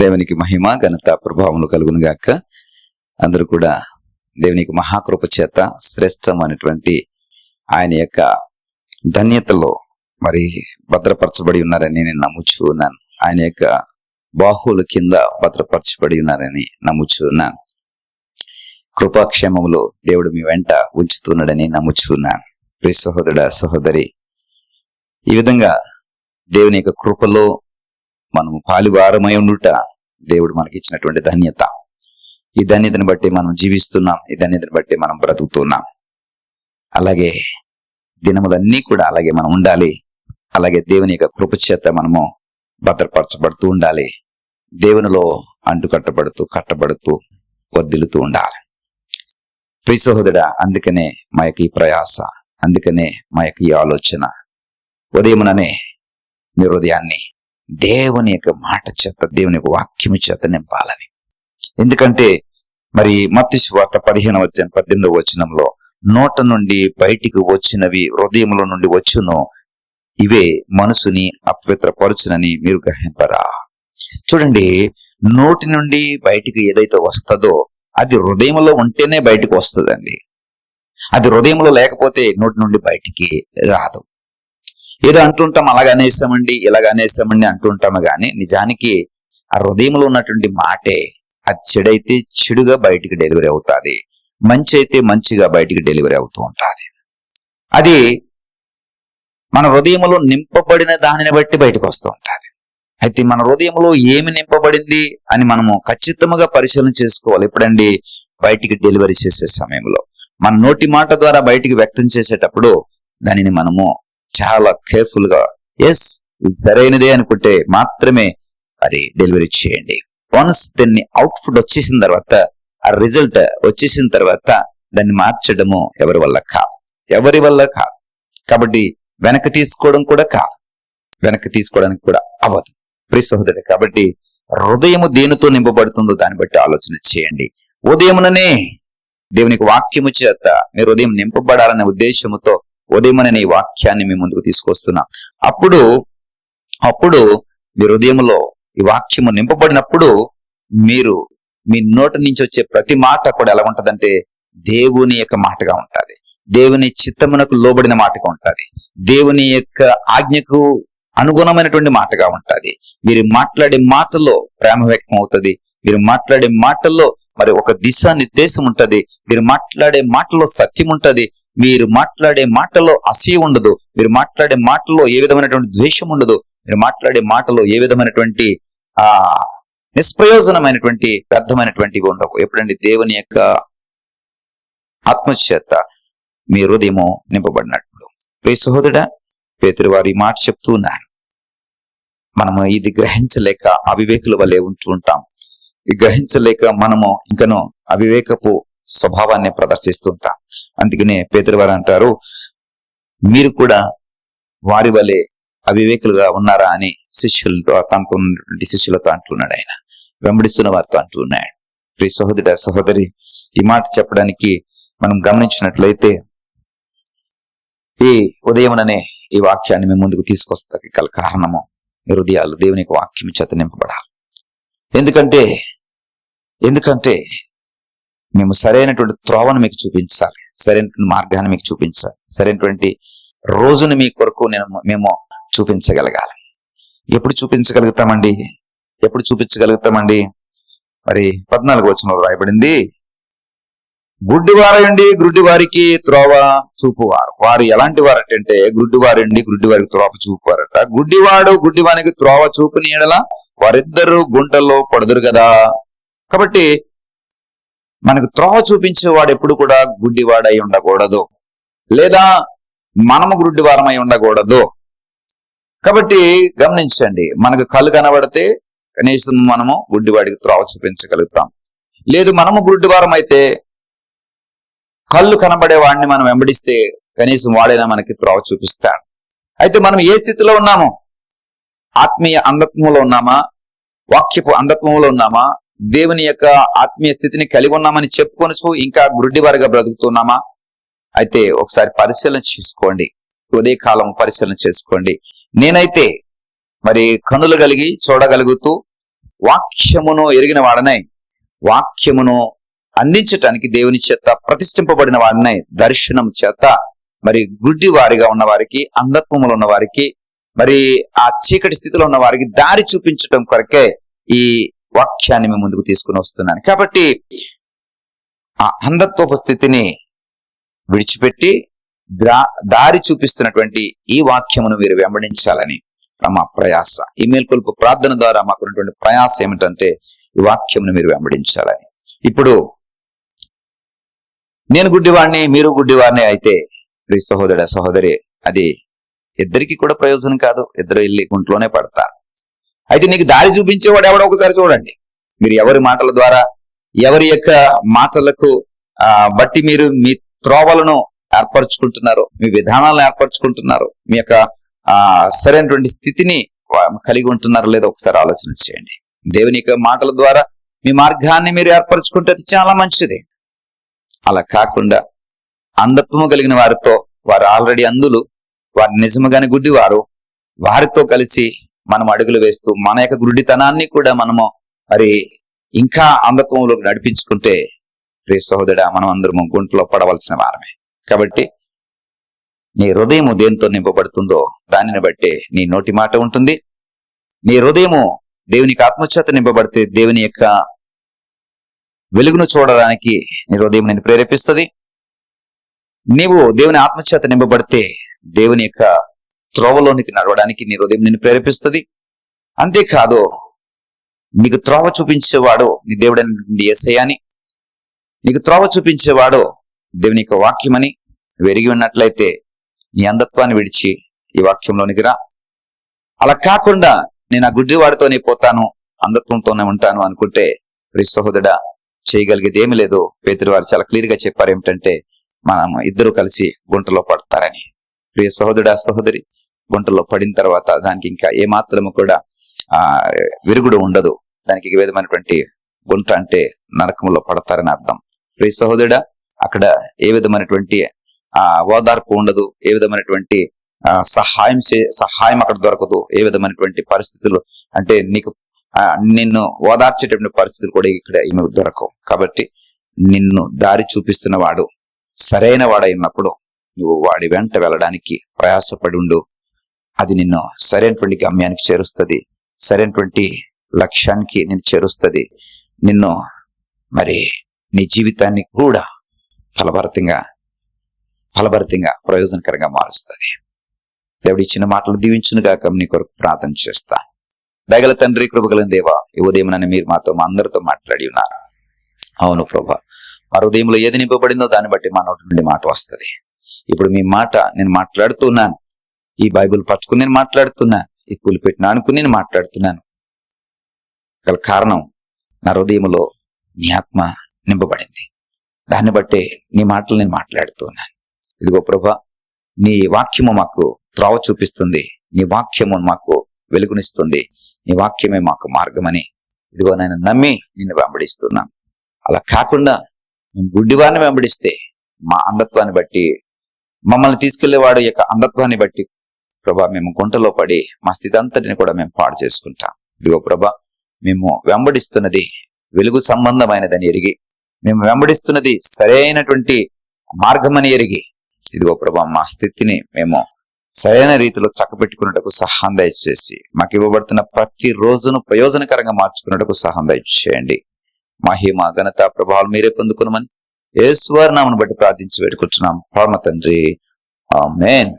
దేవునికి మహిమ ఘనత ప్రభావములు కలుగును గాక. అందరూ కూడా దేవునికి మహాకృప చేత శ్రేష్టమైనటువంటి ఆయన యొక్క ధన్యతలో మరి భద్రపరచబడి ఉన్నారని నేను నమ్ముచూ ఉన్నాను. ఆయన యొక్క బాహువుల కింద భద్రపరచబడి ఉన్నారని నమ్ముచూ ఉన్నాను. కృపాక్షేమములో దేవుడు మీ వెంట ఉంచుతున్నాడని నమ్ముచూ ఉన్నాను. ప్రియ సహోదరుడా, సహోదరి, ఈ విధంగా దేవుని యొక్క కృపలో మనము పాలివారమై ఉండుట దేవుడు మనకి ఇచ్చినటువంటి ధన్యత. ఈ ధన్యతను బట్టి మనం జీవిస్తున్నాం, ఈ ధన్యతను బట్టి మనం బ్రతుకుతున్నాం. అలాగే దినములన్నీ కూడా అలాగే మనం ఉండాలి. అలాగే దేవుని యొక్క కృప చేత మనము భద్రపరచబడుతూ ఉండాలి. దేవునిలో కట్టబడుతూ వర్ధిల్లుతూ ఉండాలి. ప్రియ సహోదరుడా, అందుకనే మా యొక్క ఈ ప్రయాస, అందుకనే మా యొక్క ఈ ఆలోచన. ఉదయముననే మీ హృదయాన్ని దేవుని యొక్క మాట చేత, దేవుని యొక్క వాక్యము చేత నింపాలని. ఎందుకంటే మరి మత్తయి సువార్త 15:18 నోట నుండి బయటికి వచ్చినవి హృదయములో నుండి వచ్చును, ఇవే మనసుని అపవిత్రపరచునని మీరు గ్రహింపరా. చూడండి, నోటి నుండి బయటికి ఏదైతే వస్తుందో అది హృదయంలో ఉంటేనే బయటికి వస్తుందండి. అది హృదయంలో లేకపోతే నోటి నుండి బయటికి రాదు. ఏదో అంటుంటాం, అలాగనేసామండి, ఇలాగనేసామండి అంటుంటాము, కానీ నిజానికి ఆ హృదయంలో ఉన్నటువంటి మాటే, అది చెడైతే చెడుగా బయటికి డెలివరీ అవుతుంది, మంచి అయితే మంచిగా బయటికి డెలివరీ అవుతూ ఉంటుంది. అది మన హృదయంలో నింపబడిన దానిని బట్టి బయటకు వస్తూ ఉంటుంది. అయితే మన హృదయంలో ఏమి నింపబడింది అని మనము ఖచ్చితంగా పరిశీలన చేసుకోవాలి. ఎప్పుడండి? బయటికి డెలివరీ చేసే సమయంలో, మన నోటి మాట ద్వారా బయటికి వ్యక్తం చేసేటప్పుడు దానిని మనము చాలా కేర్ఫుల్ గా, ఎస్ ఇది సరైనదే అనుకుంటే మాత్రమే మరి డెలివరీ చేయండి. వన్స్ దాన్ని అవుట్పుట్ వచ్చేసిన తర్వాత, ఆ రిజల్ట్ వచ్చేసిన తర్వాత దాన్ని మార్చడము ఎవరి వల్ల కాదు. కాబట్టి వెనక్కి తీసుకోవడం కూడా కాదు, వెనక్కి తీసుకోవడానికి కూడా అవ్వదు. ప్రియ సహోదరుడు, కాబట్టి హృదయము దేనితో నింపబడుతుందో దాన్ని బట్టి ఆలోచన చేయండి. ఉదయముననే దేవునికి వాక్యము చేత మీ హృదయం నింపబడాలనే ఉద్దేశముతో ఉదయమనే ఈ వాక్యాన్ని మీ ముందుకు తీసుకొస్తున్నాం. అప్పుడు మీ హృదయంలో ఈ వాక్యము నింపబడినప్పుడు మీరు మీ నోటి నుంచి వచ్చే ప్రతి మాట కూడా ఎలా ఉంటదంటే దేవుని యొక్క మాటగా ఉంటది, దేవుని చిత్తమునకు లోబడిన మాటగా ఉంటది, దేవుని యొక్క ఆజ్ఞకు అనుగుణమైనటువంటి మాటగా ఉంటది. మీరు మాట్లాడే మాటల్లో ప్రేమ వ్యక్తం అవుతుంది, మీరు మాట్లాడే మాటల్లో మరి ఒక దిశా నిర్దేశం ఉంటది, మీరు మాట్లాడే మాటల్లో సత్యం ఉంటది, మీరు మాట్లాడే మాటలో అసూయ ఉండదు, మీరు మాట్లాడే మాటలో ఏ విధమైనటువంటి ద్వేషం ఉండదు, మీరు మాట్లాడే మాటలో ఏ విధమైనటువంటి నిష్ప్రయోజనమైనటువంటి వ్యర్థమైనటువంటివి ఉండవు. ఎప్పుడండి? దేవుని యొక్క ఆత్మచేత మీ హృదయము నింపబడినప్పుడు. ప్రియ సహోదరుడా, పేతురు వారి మాట చెప్తూ ఉన్నారు. మనము ఇది గ్రహించలేక అవివేకుల వలె ఉంటూ ఉంటాం. ఇది గ్రహించలేక మనము ఇంకనూ అవివేకపు స్వభావాన్ని ప్రదర్శిస్తుంటాం. అందుకనే పేతురు వారు అంటారు, మీరు కూడా వారి వలె అవివేకులుగా ఉన్నారా అని శిష్యులతో అంటున్నాడు. ఆయన వెంబడిస్తున్న వారితో అంటున్నాడు. ప్రియ సహోదరుడా, సహోదరి, ఈ మాట చెప్పడానికి మనం గమనించినట్లయితే ఈ ఉదయముననే ఈ వాక్యాన్ని మీ ముందుకు తీసుకొస్తాకి గల కారణము, మీ హృదయాలు దేవుని వాక్యం చేత నింపబడాలి. ఎందుకంటే మేము సరైనటువంటి త్రోవను మీకు చూపించాలి, సరైనటువంటి మార్గాన్ని మీకు చూపించాలి, సరైనటువంటి రోజును మీ కొరకు మేము చూపించగలగాలి. ఎప్పుడు చూపించగలుగుతామండి? మరి 14 రాయబడింది, గుడ్డివారండి గ్రుడ్డి వారికి త్రోవ చూపువారు. వారు ఎలాంటి వారంటే గుడ్డివారండి గుడ్డి వారికి త్రోవ చూపువారట. గుడ్డివాడు గుడ్డివానికి త్రోవ చూపుని ఎడల వారిద్దరూ గుంటల్లో పడుదురు కదా. కాబట్టి మనకు త్రోవ చూపించేవాడు ఎప్పుడు కూడా గుడ్డివాడై ఉండకూడదు, లేదా మనము గుడ్డివారమై ఉండకూడదు. కాబట్టి గమనించండి, మనకు కళ్ళు కనబడితే కనీసం మనము గుడ్డివాడికి త్రోవ చూపించగలుగుతాం. లేదు మనము గుడ్డివారం అయితే కళ్ళు కనబడే వాడిని మనం వెంబడిస్తే కనీసం వాడైనా మనకి త్రోవ చూపిస్తాడు. అయితే మనం ఏ స్థితిలో ఉన్నామో, ఆత్మీయ అంధత్వంలో ఉన్నామా, వాక్యపు అంధత్వంలో ఉన్నామా, దేవుని యొక్క ఆత్మీయ స్థితిని కలిగి ఉన్నామని చెప్పుకొనొచ్చు ఇంకా గుడ్డివారిగా బ్రతుకుతున్నామా? అయితే ఒకసారి పరిశీలన చేసుకోండి, ఉదయకాలం పరిశీలన చేసుకోండి. నేనైతే మరి కన్నులు కలిగి చూడగలుగుతూ వాక్యమును ఎరిగిన వాడనై వాక్యమును అందించటానికి దేవుని చేత ప్రతిష్ఠింపబడిన వాడినై దర్శనం చేత మరి గుడ్డి వారిగా ఉన్న వారికి, అంధత్వములు ఉన్న వారికి, మరి ఆ చీకటి స్థితిలో ఉన్న వారికి దారి చూపించటం కొరకే ఈ వాక్యాన్ని మేము ముందుకు తీసుకుని వస్తున్నాను. కాబట్టి ఆ అంధత్వపు స్థితిని విడిచిపెట్టి దారి చూపిస్తున్నటువంటి ఈ వాక్యమును మీరు వెంబడించాలని మా ప్రయాస. ఈ మేల్కొల్పు ప్రార్థన ద్వారా మాకున్నటువంటి ప్రయాస ఏమిటంటే ఈ వాక్యమును మీరు వెంబడించాలని. ఇప్పుడు నేను గుడ్డివాడిని, మీరు గుడ్డివాడిని అయితే ప్రియ సహోదర సహోదరి, అది ఇద్దరికి కూడా ప్రయోజనం కాదు. ఇద్దరు వెళ్ళి గుంట్లోనే పడతారు. అయితే నీకు దారి చూపించేవాడు ఎవడో ఒకసారి చూడండి. మీరు ఎవరి మాటల ద్వారా, ఎవరి యొక్క మాటలకు బట్టి మీరు మీ త్రోవలను ఏర్పరచుకుంటున్నారు, మీ విధానాలను ఏర్పరచుకుంటున్నారు, మీ యొక్క సరైనటువంటి స్థితిని కలిగి ఉంటున్నారో లేదో ఒకసారి ఆలోచన చేయండి. దేవుని యొక్క మాటల ద్వారా మీ మార్గాన్ని మీరు ఏర్పరచుకుంటే అది చాలా మంచిది. అలా కాకుండా అంధత్వము కలిగిన వారితో, వారు ఆల్రెడీ అందులు, వారు నిజముగానే గుడ్డివారు, వారితో కలిసి మనం అడుగులు వేస్తూ మన యొక్క గుడ్డితనాన్ని కూడా మనము మరి ఇంకా అంధత్వంలోకి నడిపించుకుంటే ప్రియ సహోదరుడా, మనం అందరము గుంటలో పడవలసిన వారమే. కాబట్టి నీ హృదయము దేంతో నింపబడుతుందో దానిని బట్టే నీ నోటి మాట ఉంటుంది. నీ హృదయము దేవునికి ఆత్మచేత నింపబడితే దేవుని యొక్క వెలుగును చూడడానికి నీ హృదయం నిన్ను ప్రేరేపిస్తుంది. నీవు దేవుని ఆత్మచేత నింపబడితే దేవుని యొక్క త్రోవలోనికి నడవడానికి నీ హృదయం నిన్ను ప్రేరేపిస్తుంది. అంతేకాదు, నీకు త్రోవ చూపించేవాడు నీ దేవుడని యేసయ్యని, నీకు త్రోవ చూపించేవాడు దేవుని యొక్క వాక్యమని వెరిగి ఉన్నట్లయితే నీ అంధత్వాన్ని విడిచి ఈ వాక్యంలోనికి రా. అలా కాకుండా నేను ఆ గుడ్డివాడితోనే పోతాను, అంధత్వంతోనే ఉంటాను అనుకుంటే ప్రియ సహోదరుడా, చేయగలిగేది ఏమి లేదు. పేతురు వారు చాలా క్లియర్ గా చెప్పారు ఏమిటంటే మనం ఇద్దరు కలిసి గుంటలో పడతారని. ప్రియ సహోదరుడా సహోదరి, గుంటలో పడిన తర్వాత దానికి ఇంకా ఏమాత్రము కూడా విరుగుడు ఉండదు. దానికి ఏ విధమైనటువంటి గుంట అంటే నరకంలో పడతారని అర్థం. ప్రియ సహోదరుడా, అక్కడ ఏ విధమైనటువంటి ఓదార్పు ఉండదు, ఏ విధమైనటువంటి సహాయం అక్కడ దొరకదు, ఏ విధమైనటువంటి పరిస్థితులు అంటే నిన్ను ఓదార్చేటటువంటి పరిస్థితులు కూడా ఇక్కడ ఈమెకు దొరకవు. కాబట్టి నిన్ను దారి చూపిస్తున్న వాడు సరైన వాడైనప్పుడు నువ్వు వాడి వెంట వెళ్ళడానికి ప్రయాసపడి ఉండు. అది నిన్ను సరైనటువంటి గమ్యానికి చేరుస్తుంది, సరైనటువంటి లక్ష్యానికి నిన్ను చేరుస్తుంది. నిన్ను మరి నీ జీవితాన్ని కూడా ఫలభరితంగా ప్రయోజనకరంగా మారుస్తుంది. దేవుడి ఇచ్చిన మాటలు దీవించును గాక. నీ కొరకు ప్రార్థన చేస్తా. దయగల తండ్రి, కృపగల దేవా, ఈ ఉదయమునని మీరు మా అందరితో మాట్లాడి ఉన్నారు. అవును ప్రభా, మా హృదయంలో ఏది నింపబడిందో దాన్ని బట్టి మా నోటి నుండి మాట వస్తుంది. ఇప్పుడు మీ మాట నేను మాట్లాడుతున్నాను, ఈ బైబిల్ పట్టుకుని నేను మాట్లాడుతున్నాను, ఈ పులిపెట్టిన అనుకుని నేను మాట్లాడుతున్నాను. గల కారణం నా హృదయంలో నీ ఆత్మ నింపబడింది. దాన్ని బట్టే నీ మాటలు నేను మాట్లాడుతున్నాను. ఇదిగో ప్రభా, నీ వాక్యము మాకు త్రోవ చూపిస్తుంది, నీ వాక్యము మాకు వెలుగునిస్తుంది, నీ వాక్యమే మాకు మార్గమని ఇదిగో నేను నమ్మి నిన్ను వెంబడిస్తున్నా. అలా కాకుండా మేము గుడ్డివారిని వెంబడిస్తే మా అంధత్వాన్ని బట్టి, మమ్మల్ని తీసుకెళ్లేవాడు యొక్క అంధత్వాన్ని బట్టి ప్రభా మేము గుంటలో పడి మా స్థితి అంతటిని కూడా మేము పాడు చేసుకుంటాం. ఇదిగో ప్రభా, మేము వెంబడిస్తున్నది వెలుగు సంబంధమైనదని ఎరిగి, మేము వెంబడిస్తున్నది సరైనటువంటి మార్గమని ఎరిగి, ఇదిగో ప్రభా మా స్థితిని మేము సరైన రీతిలో చక్కబెట్టుకున్నట్టుకు సహాయం దయచేసి మాకు ఇవ్వబడుతున్న ప్రతి రోజును ప్రయోజనకరంగా మార్చుకున్నట్టుకు సహాయం దయచేయండి. మహిమ ఘనత ప్రభావాలు మీరే పొందుకున్నామని యేసు వారి నామమును బట్టి ప్రార్థించి వేడుకుంటున్నాం పరమ తండ్రి, ఆమేన్.